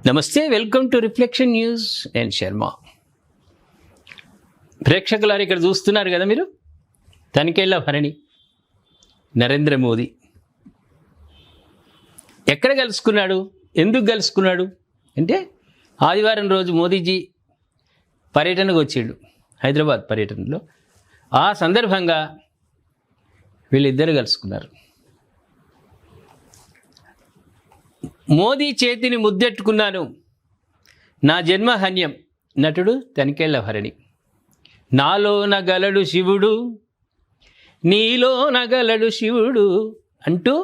నమస్తే, welcome to reflection news. నేను శర్మ. ప్రేక్షకులారు ఇక్కడ చూస్తున్నారు కదా మీరు, తనికేళ్ల భరణి నరేంద్ర మోదీ ఎక్కడ కలుసుకున్నాడు, ఎందుకు కలుసుకున్నాడు అంటే ఆదివారం రోజు మోదీజీ పర్యటనకు వచ్చిండు, హైదరాబాద్ పర్యటనలో. ఆ సందర్భంగా వీళ్ళిద్దరు కలుసుకున్నారు. మోదీ చేతిని ముద్దెట్టుకున్నాను, నా జన్మ హన్యం. నటుడు తనికేళ్ల భరణి. నాలోన గలడు శివుడు, నీలోన గలడు శివుడు అంటూ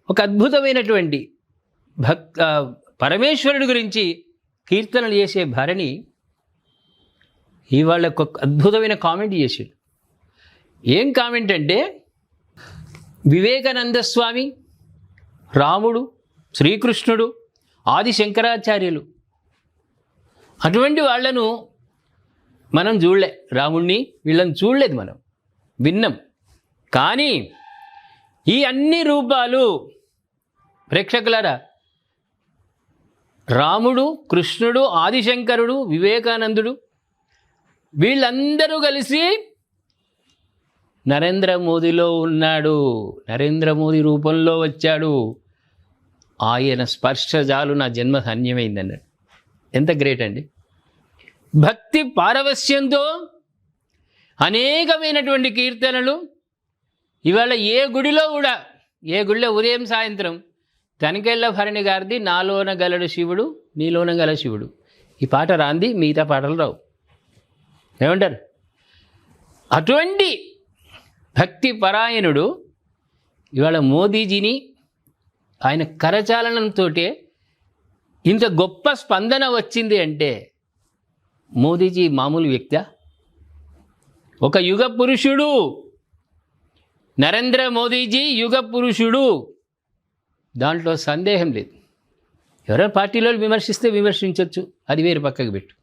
ఒక అద్భుతమైనటువంటి పరమేశ్వరుడి గురించి కీర్తనలు చేసే భరణి ఇవాళ ఒక అద్భుతమైన కామెంట్ చేశాడు. ఏం కామెంట్ అంటే, వివేకానంద స్వామి, రాముడు, శ్రీకృష్ణుడు, ఆది శంకరాచార్యులు, అటువంటి వాళ్లను మనం చూడలే. రాముణ్ణి వీళ్ళని చూడలేదు, మనం విన్నాం. కానీ ఈ అన్ని రూపాలు ప్రేక్షకులారా, రాముడు, కృష్ణుడు, ఆదిశంకరుడు, వివేకానందుడు, వీళ్ళందరూ కలిసి నరేంద్ర మోదీలో ఉన్నాడు. నరేంద్ర మోదీ రూపంలో వచ్చాడు. ఆయన స్పర్శ చాలు నా జన్మ ధన్యమైందన్నాడు. ఎంత గ్రేట్ అండి! భక్తి పారవస్యంతో అనేకమైనటువంటి కీర్తనలు. ఇవాళ ఏ గుడిలో కూడా, ఏ గుడిలో ఉదయం సాయంత్రం తనికేళ్ల భరణి గారిది నాలోన గలడు శివుడు, నీలోన గల శివుడు. ఈ పాట రాంది మిగతా పాటలు రావు. ఏమంటారు? అటువంటి భక్తి పరాయణుడు ఇవాళ మోదీజీని, ఆయన కరచాలనంతో ఇంత గొప్ప స్పందన వచ్చింది అంటే మోదీజీ మామూలు వ్యక్తి? ఒక యుగ పురుషుడు. నరేంద్ర మోదీజీ యుగ పురుషుడు, దాంట్లో సందేహం లేదు. ఎవరైనా పార్టీలో విమర్శిస్తే విమర్శించవచ్చు, అది వేరు పక్కకు పెట్టు.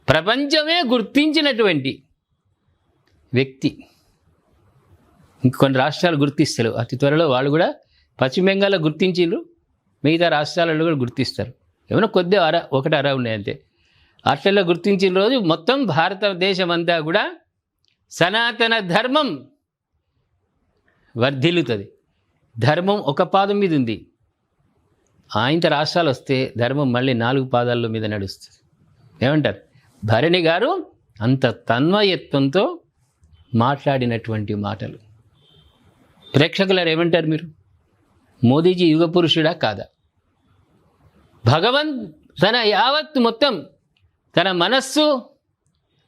ప్రపంచమే గుర్తించినటువంటి వ్యక్తి. ఇంకొన్ని రాష్ట్రాలు గుర్తిస్తారు అతి త్వరలో. వాళ్ళు కూడా పశ్చిమ బెంగాల్లో గుర్తించిండ్రు, మిగతా రాష్ట్రాలలో కూడా గుర్తిస్తారు. ఏమైనా కొద్ది ఒకటి అర ఉన్నాయంతే. అట్లలో గుర్తించిన రోజు మొత్తం భారతదేశం అంతా కూడా సనాతన ధర్మం వర్ధిల్లుతుంది. ధర్మం ఒక పాదం మీద ఉంది. ఇంత రాష్ట్రాలు వస్తే ధర్మం మళ్ళీ 4 పాదాల మీద నడుస్తుంది. ఏమంటారు? భరణి గారు అంత తన్మయత్వంతో మాట్లాడినటువంటి మాటలు. ప్రేక్షకులారు ఏమంటారు మీరు? మోదీజీ యుగ పురుషుడా కాదా? తన యావత్ మొత్తం తన మనస్సు,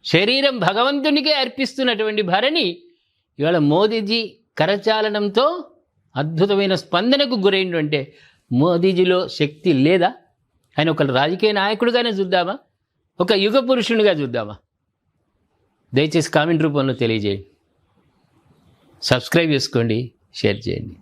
శరీరం భగవంతునికే అర్పిస్తున్నటువంటి భరణి ఇవాళ మోదీజీ కరచాలనంతో అద్భుతమైన స్పందనకు గురైండు అంటే మోదీజీలో శక్తి లేదా? ఆయన ఒక రాజకీయ నాయకుడిగానే చూద్దామా, ఒక యుగ పురుషునిగా చూద్దామా? దయచేసి కామెంట్ రూపంలో తెలియజేయండి. సబ్స్క్రైబ్ చేసుకోండి, షేర్ చేయండి.